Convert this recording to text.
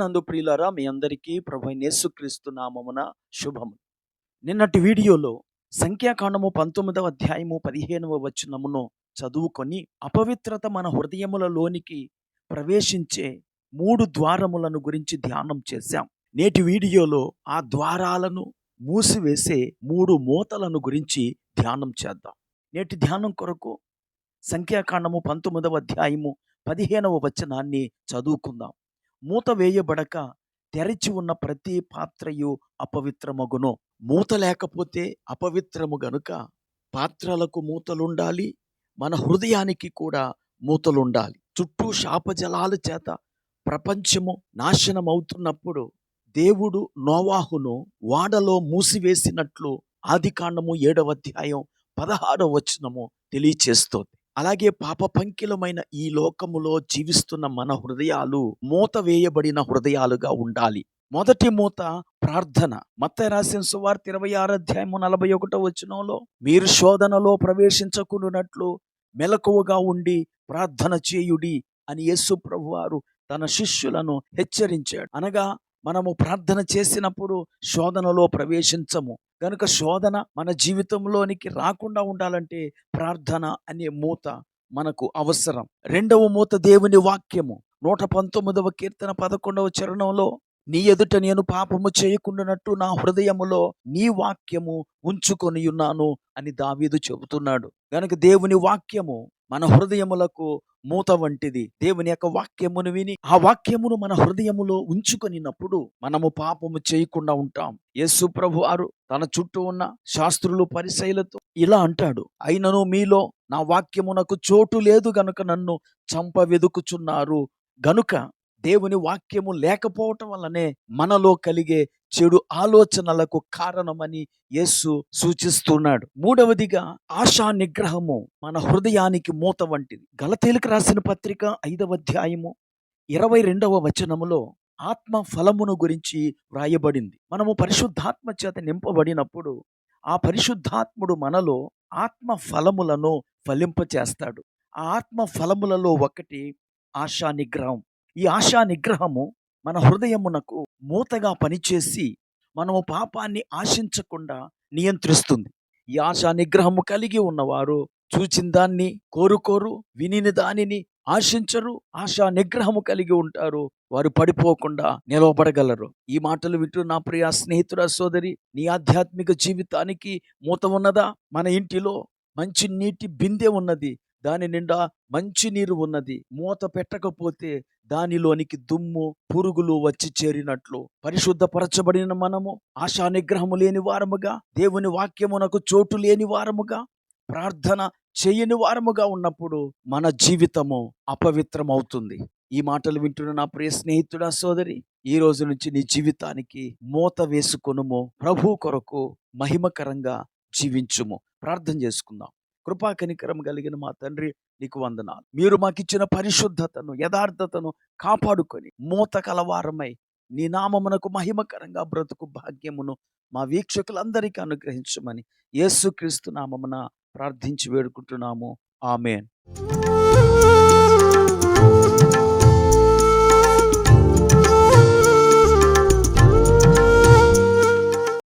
ప్రభునందు ప్రియులారా, మీ అందరికీ ప్రభువైన యేసుక్రీస్తు నామమున శుభము. నిన్నటి వీడియోలో సంఖ్యాకాండము 19వ అధ్యాయము 15వ వచనమును చదువుకొని అపవిత్రత మన హృదయములలోనికి ప్రవేశించే 3 ద్వారములను గురించి ధ్యానం చేశాం. నేటి వీడియోలో ఆ ద్వారాలను మూసివేసే 3 మూతలను గురించి ధ్యానం చేద్దాం. నేటి ధ్యానం కొరకు సంఖ్యాకాండము 19వ అధ్యాయము 15వ వచనాన్ని చదువుకుందాం. మూత వేయబడక తెరిచి ఉన్న ప్రతి పాత్రయు అపవిత్రమగును. మూత లేకపోతే అపవిత్రము గనుక పాత్రలకు మూతలుండాలి, మన హృదయానికి కూడా మూతలుండాలి. చుట్టూ శాపజలాల చేత ప్రపంచము నాశనమవుతున్నప్పుడు దేవుడు నోవాహును వాడలో మూసివేసినట్లు ఆదికాండము 7వ అధ్యాయం 16వ వచనము తెలియచేస్తోంది. అలాగే పాప పంకిలమైన ఈ లోకములో జీవిస్తున్న మన హృదయాలు మూత వేయబడిన హృదయాలుగా ఉండాలి. మొదటి మూత ప్రార్థన. మత్తయి రాసిన సువార్త 26వ అధ్యాయము 41వ వచనంలో, మీరు శోధనలో ప్రవేశించకుండునట్లు మెలకువగా ఉండి ప్రార్థన చేయుడి అని యేసు ప్రభువారు తన శిష్యులను హెచ్చరించాడు. అనగా మనము ప్రార్థన చేసినప్పుడు శోధనలో ప్రవేశించము గనుక శోధన మన జీవితంలోనికి రాకుండా ఉండాలంటే ప్రార్థన అనే మూత మనకు అవసరం. రెండవ మూత దేవుని వాక్యము. 119వ కీర్తన 11వ చరణంలో, నీ ఎదుట నేను పాపము చేయకుండానట్టు నా హృదయములో నీ వాక్యము ఉంచుకొని ఉన్నాను అని దావీదు చెబుతున్నాడు. గనుక దేవుని వాక్యము మన హృదయములకు మూత వంటిది. దేవుని యొక్క వాక్యమును విని ఆ వాక్యమును మన హృదయములో ఉంచుకొనినప్పుడు మనము పాపము చేయకుండా ఉంటాం. యేసు ప్రభువారు తన చుట్టూ ఉన్న శాస్త్రులు పరిసయ్యులతో ఇలా అంటాడు, అయినను మీలో నా వాక్యమునకు చోటు లేదు గనుక నన్ను చంప వెదుకుచున్నారు. గనుక దేవుని వాక్యము లేకపోవటం వల్లనే మనలో కలిగే చెడు ఆలోచనలకు కారణమని యేసు సూచిస్తున్నాడు. మూడవదిగా ఆశా నిగ్రహము మన హృదయానికి మూత వంటిది. గలతీయులకు రాసిన పత్రిక 5వ అధ్యాయము 22వ వచనములో ఆత్మ ఫలమును గురించి వ్రాయబడింది. మనము పరిశుద్ధాత్మ చేత నింపబడినప్పుడు ఆ పరిశుద్ధాత్ముడు మనలో ఆత్మ ఫలములను ఫలింపచేస్తాడు. ఆ ఆత్మ ఫలములలో ఒకటి ఆశా నిగ్రహం. ఈ ఆశా నిగ్రహము మన హృదయమునకు మూతగా పనిచేసి మనము పాపాన్ని ఆశించకుండా నియంత్రిస్తుంది. ఈ ఆశా నిగ్రహము కలిగి ఉన్నవారు చూచిన దాన్ని కోరుకోరు, వినిన దానిని ఆశించరు. ఆశా నిగ్రహము కలిగి ఉంటారు. వారు పడిపోకుండా నిలవబడగలరు. ఈ మాటలు వింటూ నా ప్రియ స్నేహితుడా, సోదరి, నీ ఆధ్యాత్మిక జీవితానికి మూత ఉన్నదా? మన ఇంటిలో మంచి నీటి బిందె ఉన్నది, దాని నిండా మంచి నీరు ఉన్నది. మూత పెట్టకపోతే దానిలోనికి దుమ్ము పురుగులు వచ్చి చేరినట్లు పరిశుద్ధపరచబడిన మనము ఆశా నిగ్రహము లేని వారముగా, దేవుని వాక్యమునకు చోటు లేని వారముగా, ప్రార్థన చేయని వారముగా ఉన్నప్పుడు మన జీవితము అపవిత్రమవుతుంది. ఈ మాటలు వింటున్న నా ప్రియ స్నేహితుడా, సోదరి, ఈ రోజు నుంచి నీ జీవితానికి మూత వేసుకొనుము. ప్రభు కొరకు మహిమకరంగా జీవించుము. ప్రార్థన చేసుకుందాం. కృపా కనికరం కలిగిన మా తండ్రి, నీకు వందనాలు. మీరు మాకిచ్చిన పరిశుద్ధతను, యథార్థతను కాపాడుకొని మూత కలవారమై నీ నామమునకు మహిమకరంగా బ్రతుకు భాగ్యమును మా వీక్షకులందరికీ అనుగ్రహించమని యేసుక్రీస్తు నామమున ప్రార్థించి వేడుకుంటున్నాము. ఆమేన్.